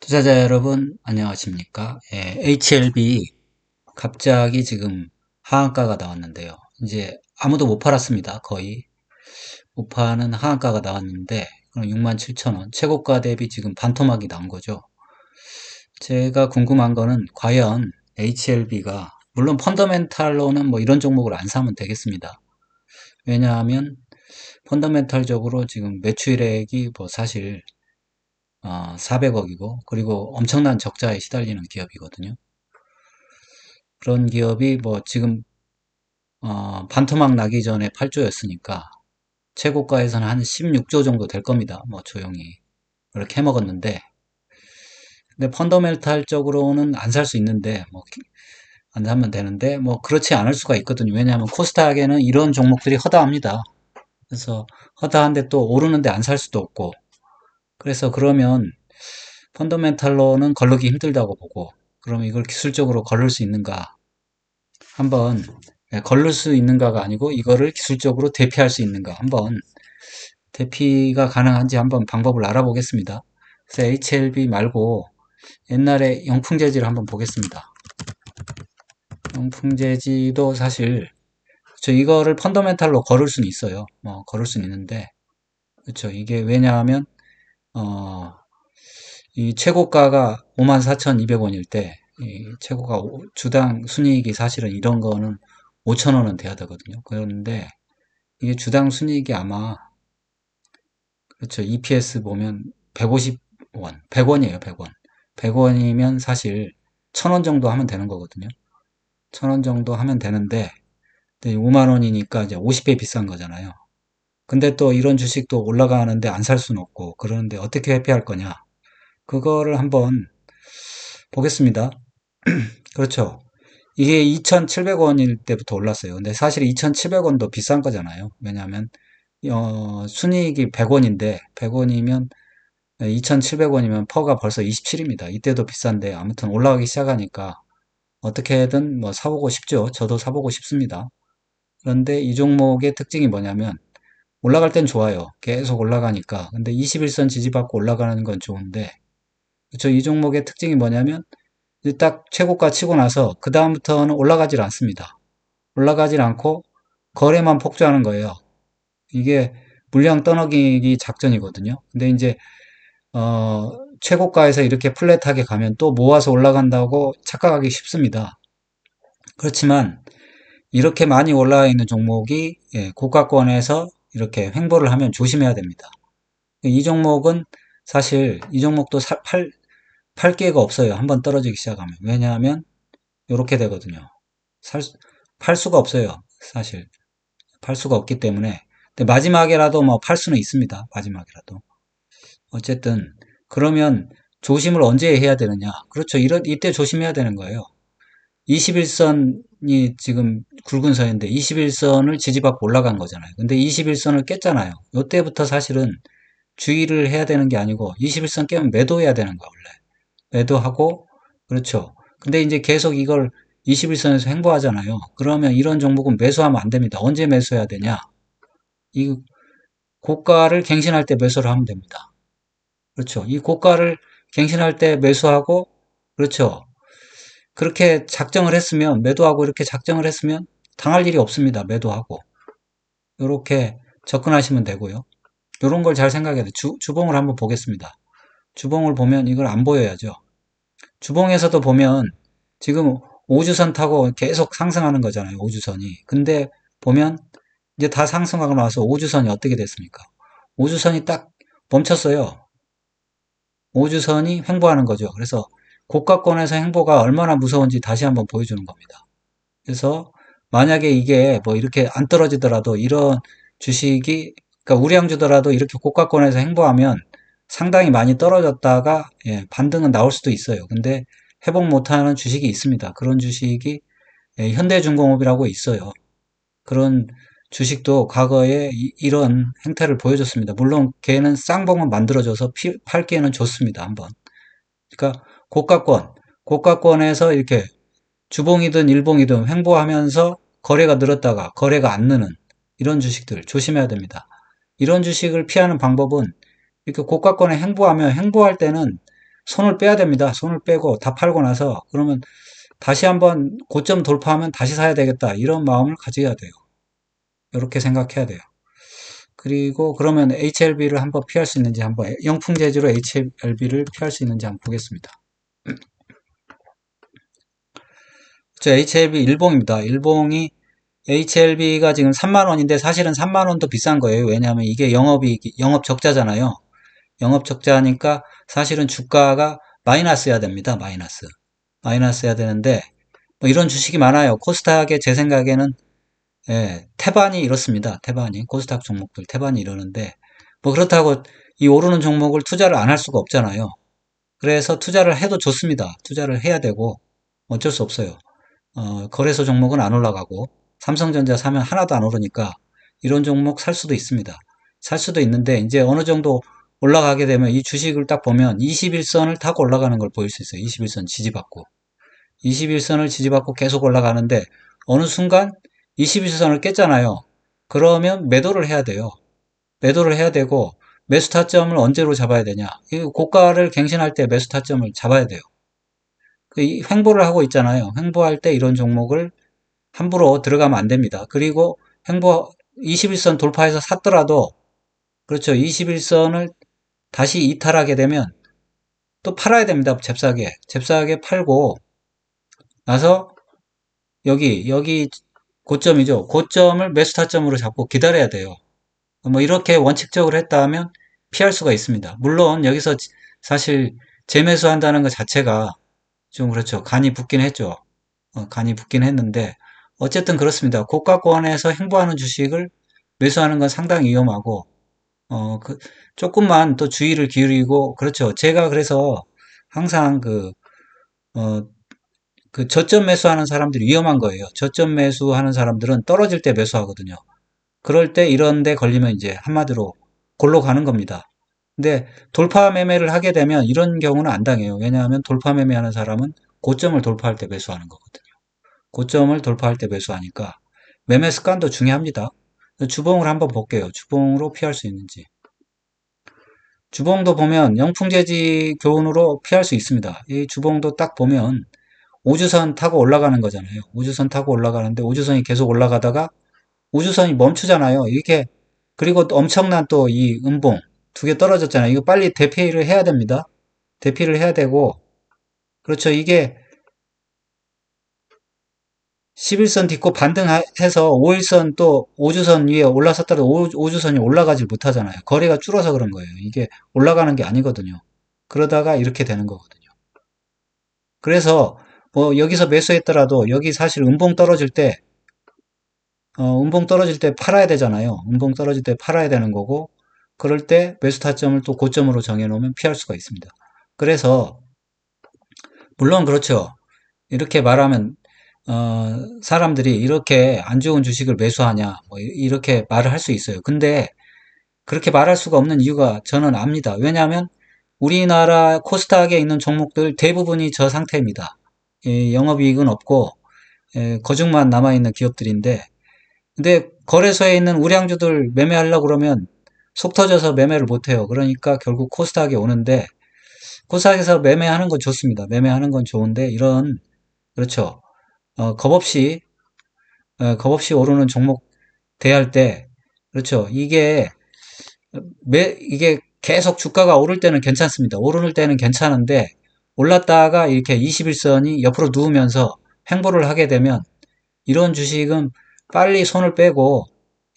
투자자 여러분 안녕하십니까? HLB 갑자기 지금 하한가가 나왔는데요. 이제 아무도 못 팔았습니다. 거의 못 파는 하한가가 나왔는데 67,000원 최고가 대비 지금 반토막이 나온 거죠. 제가 궁금한 거는 과연 HLB가 물론 펀더멘탈로는 뭐 이런 종목을 안 사면 되겠습니다. 왜냐하면 펀더멘탈적으로 지금 매출액이 뭐 사실 400억이고 그리고 엄청난 적자에 시달리는 기업이거든요. 그런 기업이 뭐 지금 반토막 나기 전에 8조였으니까 최고가에서는 한 16조 정도 될 겁니다. 뭐 조용히 그렇게 해먹었는데 근데 펀더멘탈적으로는 안 살 수 있는데 뭐 안 사면 되는데 뭐 그렇지 않을 수가 있거든요. 왜냐하면 코스닥에는 이런 종목들이 허다합니다. 그래서 허다한데 또 오르는데 안 살 수도 없고 그래서 그러면 펀더멘탈로는 걸르기 힘들다고 보고 그럼 이걸 기술적으로 걸을 수 있는가 한번 걸를 수 있는가가 아니고 이거를 기술적으로 대피할 수 있는가 한번 대피가 가능한지 한번 방법을 알아보겠습니다. 그래서 HLB 말고 옛날에 영풍재지를 한번 보겠습니다. 영풍재지도 사실 저 이거를 펀더멘탈로 걸을 수는 있어요. 뭐 걸을 수는 있는데 그렇죠. 이게 왜냐하면 어, 이 최고가가 54,200원일 때 이 최고가 주당 순이익이 사실은 이런 거는 5,000원은 돼야 되거든요. 그런데 이게 주당 순이익이 아마 그렇죠. EPS 보면 150원, 100원이에요, 100원. 100원이면 사실 1,000원 정도 하면 되는 거거든요. 1,000원 정도 하면 되는데 5만 원이니까 이제 50배 비싼 거잖아요. 근데 또 이런 주식도 올라가는데 안 살 수는 없고 그러는데 어떻게 회피할 거냐? 그거를 한번 보겠습니다. 그렇죠. 이게 2,700원일 때부터 올랐어요. 근데 사실 2,700원도 비싼 거잖아요. 왜냐하면 순이익이 100원인데 100원이면 2,700원이면 퍼가 벌써 27입니다. 이때도 비싼데 아무튼 올라가기 시작하니까 어떻게든 뭐 사보고 싶죠. 저도 사보고 싶습니다. 그런데 이 종목의 특징이 뭐냐면 올라갈 땐 좋아요. 계속 올라가니까. 근데 21선 지지받고 올라가는 건 좋은데 그렇죠. 이 종목의 특징이 뭐냐면 딱 최고가 치고 나서 그 다음부터는 올라가질 않습니다. 올라가질 않고 거래만 폭주하는 거예요. 이게 물량 떠넘기기 작전이거든요. 근데 이제 최고가에서 이렇게 플랫하게 가면 또 모아서 올라간다고 착각하기 쉽습니다. 그렇지만 이렇게 많이 올라와 있는 종목이 고가권에서 이렇게 횡보를 하면 조심해야 됩니다. 이 종목은 사실 이 종목도 팔 기회가 없어요. 한번 떨어지기 시작하면. 왜냐하면 이렇게 되거든요. 살, 팔 수가 없어요. 사실 팔 수가 없기 때문에 근데 마지막에라도 뭐 팔 수는 있습니다. 마지막이라도. 어쨌든 그러면 조심을 언제 해야 되느냐? 그렇죠. 이때 조심해야 되는 거예요. 21선이 지금 굵은 선인데 21선을 지지받고 올라간 거잖아요. 근데 21선을 깼잖아요. 이때부터 사실은 주의를 해야 되는 게 아니고 21선 깨면 매도해야 되는 거야, 원래. 매도하고 그렇죠. 근데 이제 계속 이걸 21선에서 횡보하잖아요. 그러면 이런 종목은 매수하면 안 됩니다. 언제 매수해야 되냐? 이 고가를 갱신할 때 매수를 하면 됩니다. 그렇죠. 이 고가를 갱신할 때 매수하고, 그렇죠. 그렇게 작정을 했으면, 매도하고 이렇게 작정을 했으면 당할 일이 없습니다. 매도하고. 이렇게 접근하시면 되고요. 이런 걸 잘 생각해야 돼요. 주봉을 한번 보겠습니다. 주봉을 보면 이걸 안 보여야죠. 주봉에서도 보면 지금 5주선 타고 계속 상승하는 거잖아요. 5주선이. 근데 보면 이제 다 상승하고 나서 5주선이 어떻게 됐습니까? 5주선이 딱 멈췄어요. 5주선이 횡보하는 거죠. 그래서 고가권에서 횡보가 얼마나 무서운지 다시 한번 보여주는 겁니다. 그래서 만약에 이게 뭐 이렇게 안 떨어지더라도 이런 주식이 그러니까 우량주더라도 이렇게 고가권에서 횡보하면 상당히 많이 떨어졌다가 반등은 나올 수도 있어요. 근데 회복 못하는 주식이 있습니다. 그런 주식이 현대중공업이라고 있어요. 그런 주식도 과거에 이런 행태를 보여줬습니다. 물론 걔는 쌍봉은 만들어줘서 팔기에는 좋습니다. 한번. 그러니까 고가권에서 이렇게 주봉이든 일봉이든 횡보하면서 거래가 늘었다가 거래가 안 느는 이런 주식들 조심해야 됩니다. 이런 주식을 피하는 방법은 이렇게 고가권에 횡보하면 횡보할 때는 손을 빼야 됩니다. 손을 빼고 다 팔고 나서 그러면 다시 한번 고점 돌파하면 다시 사야 되겠다. 이런 마음을 가져야 돼요. 이렇게 생각해야 돼요. 그리고 그러면 HLB를 한번 피할 수 있는지 한번 영풍재지로 HLB를 피할 수 있는지 한번 보겠습니다. 저 HLB 일봉입니다. 일봉이 HLB가 지금 3만원인데 사실은 3만원도 비싼 거예요. 왜냐하면 이게 영업 적자잖아요. 영업 적자니까 사실은 주가가 마이너스여야 됩니다. 마이너스여야 되는데 뭐 이런 주식이 많아요. 코스닥에 제 생각에는 태반이 이렇습니다. 태반이 코스닥 종목들 태반이 이러는데 뭐 그렇다고 이 오르는 종목을 투자를 안 할 수가 없잖아요. 그래서 투자를 해도 좋습니다. 투자를 해야 되고 어쩔 수 없어요. 거래소 종목은 안 올라가고 삼성전자 사면 하나도 안 오르니까 이런 종목 살 수도 있습니다. 살 수도 있는데 이제 어느 정도 올라가게 되면 이 주식을 딱 보면 21선을 타고 올라가는 걸 보일 수 있어요. 21선 지지받고 21선을 지지받고 계속 올라가는데 어느 순간 21선을 깼잖아요. 그러면 매도를 해야 돼요. 매도를 해야 되고 매수 타점을 언제로 잡아야 되냐. 이 고가를 갱신할 때 매수 타점을 잡아야 돼요. 횡보를 하고 있잖아요. 횡보할 때 이런 종목을 함부로 들어가면 안 됩니다. 그리고 횡보 21선 돌파해서 샀더라도 그렇죠. 21선을 다시 이탈하게 되면 또 팔아야 됩니다. 잽싸게 팔고 나서 여기 고점이죠. 고점을 매수 타점으로 잡고 기다려야 돼요. 뭐 이렇게 원칙적으로 했다 하면 피할 수가 있습니다. 물론 여기서 사실 재매수한다는 것 자체가 좀 그렇죠. 간이 붙긴 했죠. 간이 붙긴 했는데 어쨌든 그렇습니다. 고가권에서 행보하는 주식을 매수하는 건 상당히 위험하고 조금만 또 주의를 기울이고 그렇죠. 제가 그래서 항상 어, 그 저점 매수하는 사람들이 위험한 거예요. 저점 매수하는 사람들은 떨어질 때 매수하거든요. 그럴 때 이런 데 걸리면 이제 한마디로 골로 가는 겁니다. 근데 돌파 매매를 하게 되면 이런 경우는 안 당해요. 왜냐하면 돌파 매매하는 사람은 고점을 돌파할 때 매수하는 거거든요. 고점을 돌파할 때 매수하니까 매매 습관도 중요합니다. 주봉을 한번 볼게요. 주봉으로 피할 수 있는지. 주봉도 보면 영풍재지 교훈으로 피할 수 있습니다. 이 주봉도 딱 보면 우주선 타고 올라가는 거잖아요. 우주선 타고 올라가는데 우주선이 계속 올라가다가 우주선이 멈추잖아요. 이렇게 그리고 또 엄청난 또 이 음봉 두 개 떨어졌잖아요. 이거 빨리 대피를 해야 됩니다. 대피를 해야 되고 그렇죠. 이게 11선 딛고 반등해서 5일선 또 5주선 위에 올라섰다도 5주선이 올라가질 못하잖아요. 거리가 줄어서 그런 거예요. 이게 올라가는 게 아니거든요. 그러다가 이렇게 되는 거거든요. 그래서 뭐 여기서 매수했더라도 여기 사실 음봉 떨어질 때 팔아야 되잖아요. 음봉 떨어질 때 팔아야 되는 거고 그럴 때 매수 타점을 또 고점으로 정해 놓으면 피할 수가 있습니다. 그래서 물론 그렇죠. 이렇게 말하면 사람들이 이렇게 안 좋은 주식을 매수하냐, 뭐 이렇게 말을 할 수 있어요. 근데 그렇게 말할 수가 없는 이유가 저는 압니다. 왜냐하면 우리나라 코스닥에 있는 종목들 대부분이 저 상태입니다. 영업이익은 없고 거중만 남아있는 기업들인데, 근데 거래소에 있는 우량주들 매매하려고 그러면 속 터져서 매매를 못해요. 그러니까 결국 코스닥에 오는데, 코스닥에서 매매하는 건 좋습니다. 매매하는 건 좋은데 그렇죠. 겁없이 오르는 종목 대할 때, 그렇죠. 이게 계속 주가가 오를 때는 괜찮습니다. 오를 때는 괜찮은데, 올랐다가 이렇게 21선이 옆으로 누우면서 횡보를 하게 되면, 이런 주식은 빨리 손을 빼고,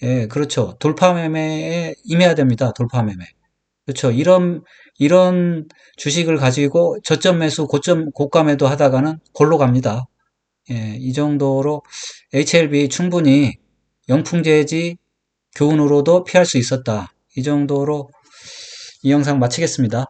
예, 그렇죠. 돌파 매매에 임해야 됩니다. 돌파 매매. 그렇죠. 이런 주식을 가지고 저점 매수, 고가 매도 하다가는 골로 갑니다. 예, 이 정도로 HLB 충분히 영풍재지 교훈으로도 피할 수 있었다. 이 정도로 이 영상 마치겠습니다.